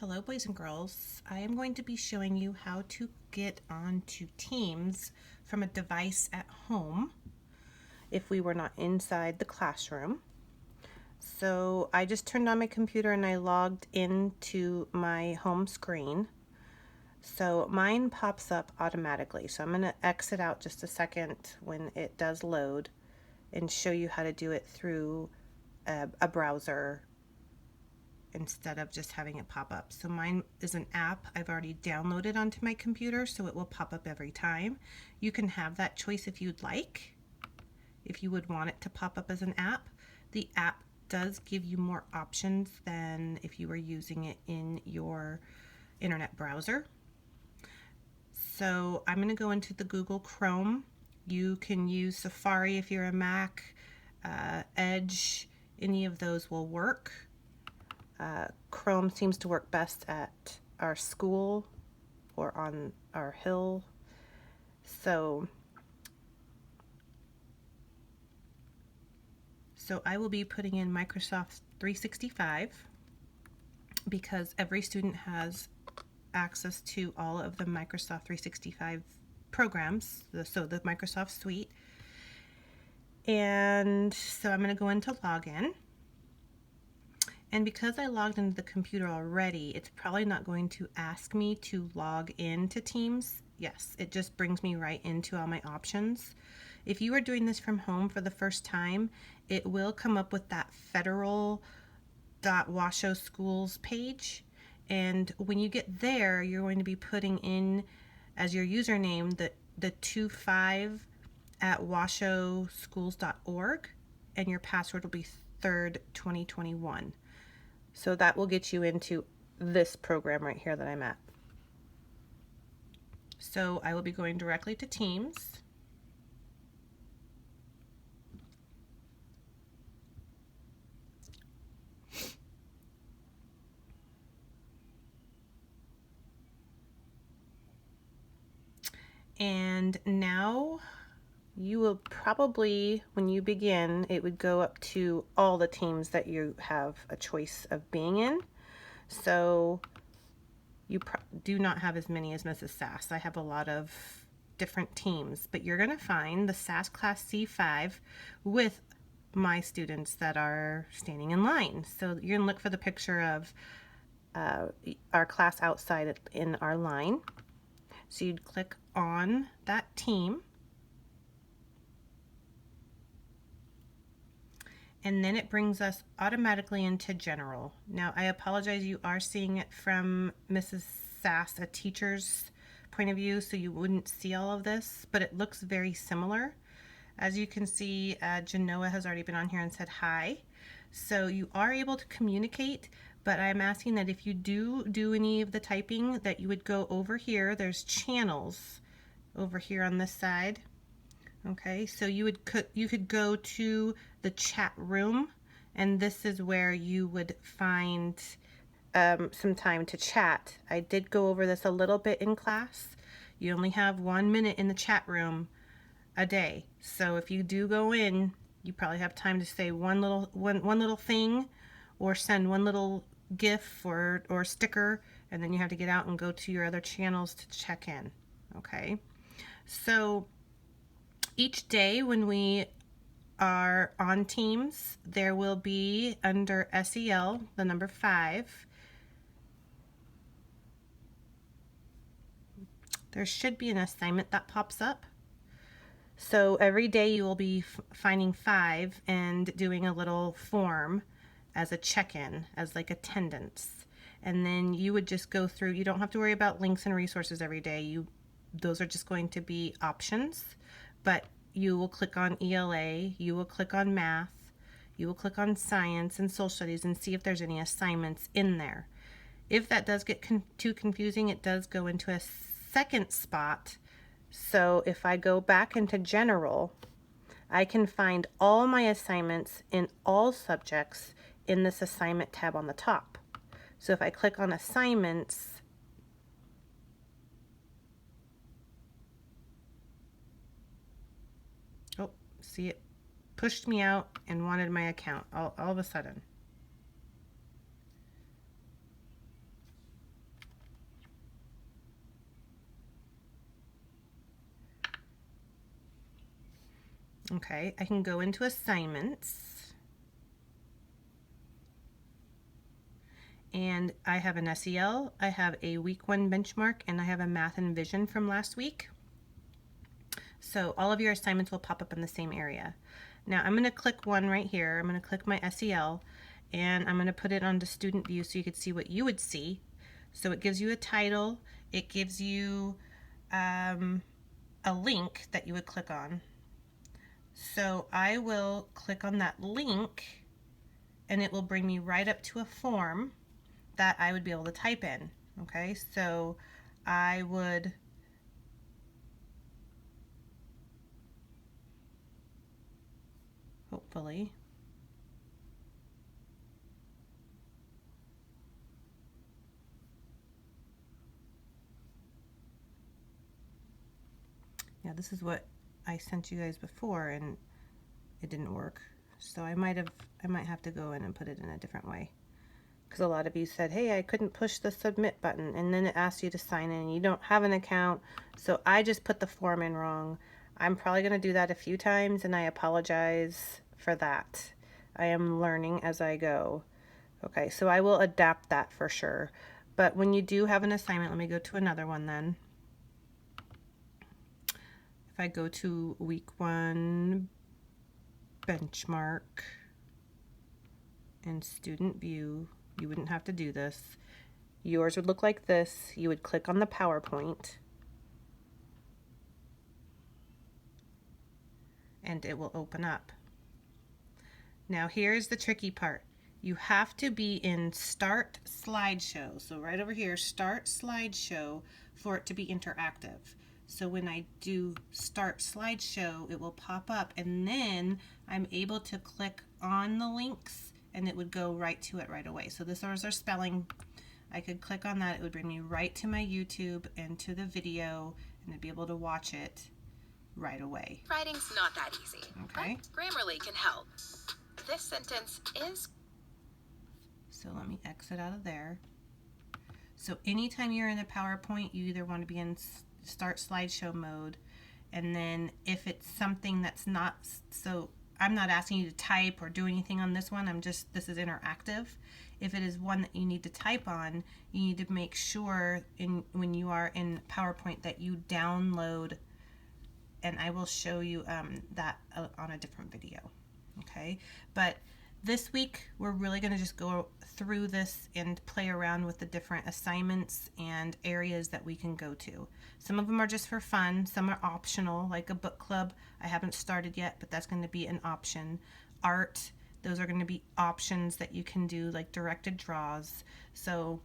Hello boys and girls. I am going to be showing you how to get onto Teams from a device at home if we were not inside the classroom. So I just turned on my computer and I logged into my home screen. So mine pops up automatically. So I'm going to exit out just a second when it does load and show you how to do it through a browser instead of just having it pop up. So mine is an app I've already downloaded onto my computer, so it will pop up every time. You can have that choice if you'd like, if you would want it to pop up as an app. The app does give you more options than if you were using it in your internet browser. So I'm going to go into the Google Chrome. You can use Safari if you're a Mac, Edge, any of those will work. Chrome seems to work best at our school or on our hill. So I will be putting in Microsoft 365 because every student has access to all of the Microsoft 365 programs, so the Microsoft suite. And so I'm going to go into login. And because I logged into the computer already, it's probably not going to ask me to log into Teams. Yes, it just brings me right into all my options. If you are doing this from home for the first time, it will come up with that federal.washoe schools page. And when you get there, you're going to be putting in as your username the 25 at washoeschools.org, and your password will be 3rd 2021. So that will get you into this program right here that I'm at. So I will be going directly to Teams. And now you will probably, when you begin, it would go up to all the teams that you have a choice of being in. So you do not have as many as Mrs. Sass. I have a lot of different teams, but you're going to find the Sass Class C5 with my students that are standing in line. So you're going to look for the picture of our class outside in our line. So you'd click on that team. And then it brings us automatically into general. Now, I apologize, you are seeing it from Mrs. Sass, a teacher's point of view, so you wouldn't see all of this, but it looks very similar. As you can see, Genoa has already been on here and said hi. So you are able to communicate, but I'm asking that if you do any of the typing, that you would go over here. There's channels over here on this side. Okay, so you could go to the chat room, and this is where you would find some time to chat. I did go over this a little bit in class. You only have 1 minute in the chat room a day, so if you do go in, you probably have time to say one little thing, or send one little GIF or sticker, and then you have to get out and go to your other channels to check in. Okay, so each day when we are on Teams, there will be under SEL, the number 5, there should be an assignment that pops up. So every day you will be finding 5 and doing a little form as a check-in, as like attendance. And then you would just go through, you don't have to worry about links and resources every day. Those are just going to be options, but you will click on ELA, you will click on math, you will click on science and social studies and see if there's any assignments in there. If that does get too confusing, it does go into a second spot. So if I go back into general, I can find all my assignments in all subjects in this assignment tab on the top. So if I click on assignments, oh, see, it pushed me out and wanted my account all of a sudden. Okay, I can go into assignments, and I have an SEL, I have a week 1 benchmark, and I have a math and vision from last week. So all of your assignments will pop up in the same area. Now I'm going to click one right here. I'm going to click my SEL, and I'm going to put it onto student view so you could see what you would see. So it gives you a title, it gives you a link that you would click on. So I will click on that link, and it will bring me right up to a form that I would be able to type in. Okay, so I would hopefully this is what I sent you guys before, and it didn't work. So I might have to go in and put it in a different way, because a lot of you said, hey, I couldn't push the submit button, and then it asks you to sign in. You don't have an account, so I just put the form in wrong. I'm probably going to do that a few times, and I apologize for that. I am learning as I go. Okay, so I will adapt that for sure. But when you do have an assignment, let me go to another one then. If I go to week 1 benchmark and student view, you wouldn't have to do this. Yours would look like this. You would click on the PowerPoint, and it will open up. Now here's the tricky part. You have to be in Start Slideshow. So right over here, Start Slideshow, for it to be interactive. So when I do Start Slideshow, it will pop up, and then I'm able to click on the links, and it would go right to it right away. So this is our spelling. I could click on that. It would bring me right to my YouTube and to the video, and I'd be able to watch it right away. Writing's not that easy. Okay. But Grammarly can help. This sentence is... So let me exit out of there. So anytime you're in the PowerPoint, you either want to be in Start Slideshow mode, and then if it's something that's not, so I'm not asking you to type or do anything on this one, this is interactive. If it is one that you need to type on, you need to make sure when you are in PowerPoint that you download, and I will show you that on a different video. Okay, but this week we're really going to just go through this and play around with the different assignments and areas that we can go to. Some of them are just for fun, some are optional, like a book club. I haven't started yet, but that's going to be an option. Art, those are going to be options that you can do, like directed draws. So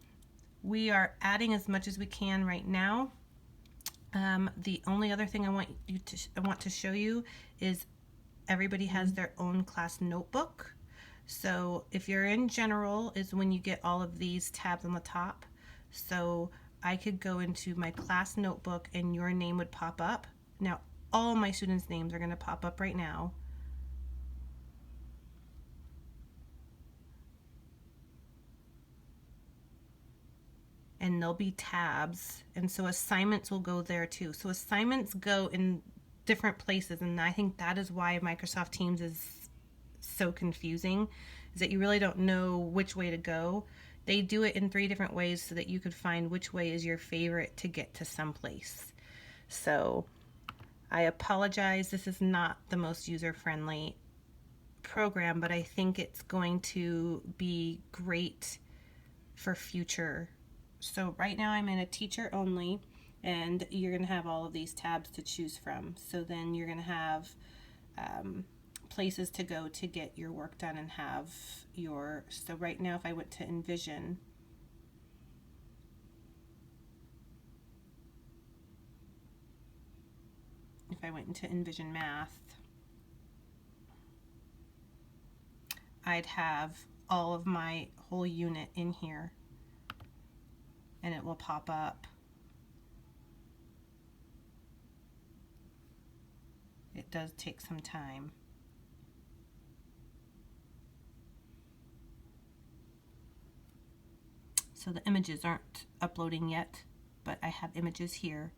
we are adding as much as we can right now. The only other thing I want to show you is everybody has their own class notebook. So if you're in general is when you get all of these tabs on the top. So I could go into my class notebook and your name would pop up. Now all my students' names are going to pop up right now. And there'll be tabs, and so assignments will go there too. So assignments go in different places, and I think that is why Microsoft Teams is so confusing, is that you really don't know which way to go. They do it in 3 different ways so that you could find which way is your favorite to get to someplace. So I apologize, this is not the most user-friendly program, but I think it's going to be great for future. So right now I'm in a teacher only, and you're going to have all of these tabs to choose from. So then you're going to have places to go to get your work done and have your, so right now if I went to Envision, if I went into Envision Math, I'd have all of my whole unit in here, and it will pop up. It does take some time. So the images aren't uploading yet, but I have images here.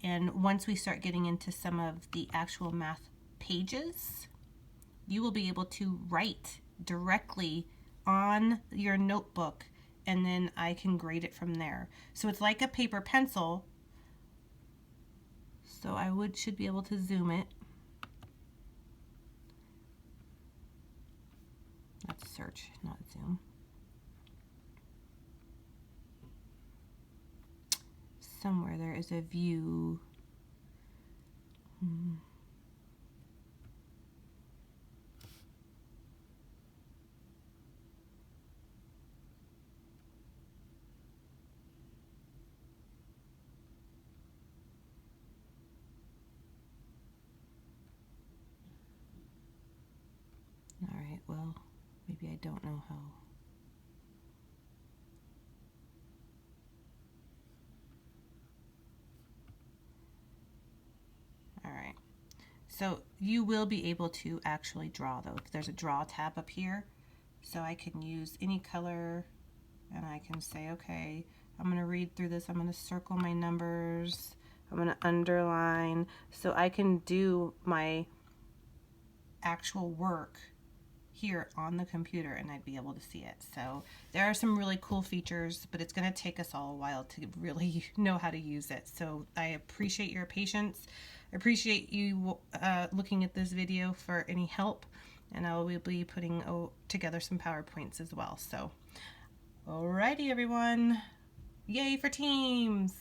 And once we start getting into some of the actual math pages, you will be able to write directly on your notebook, and then I can grade it from there. So it's like a paper pencil. So I should be able to zoom it. That's search, not zoom. Somewhere there is a view. All right, well, maybe I don't know how. All right, so you will be able to actually draw those. There's a draw tab up here, so I can use any color, and I can say, okay, I'm going to read through this. I'm going to circle my numbers. I'm going to underline, so I can do my actual work here on the computer and I'd be able to see it. So there are some really cool features, but it's going to take us all a while to really know how to use it. So I appreciate your patience. I appreciate you looking at this video for any help, and I will be putting together some PowerPoints as well. So alrighty everyone, yay for Teams!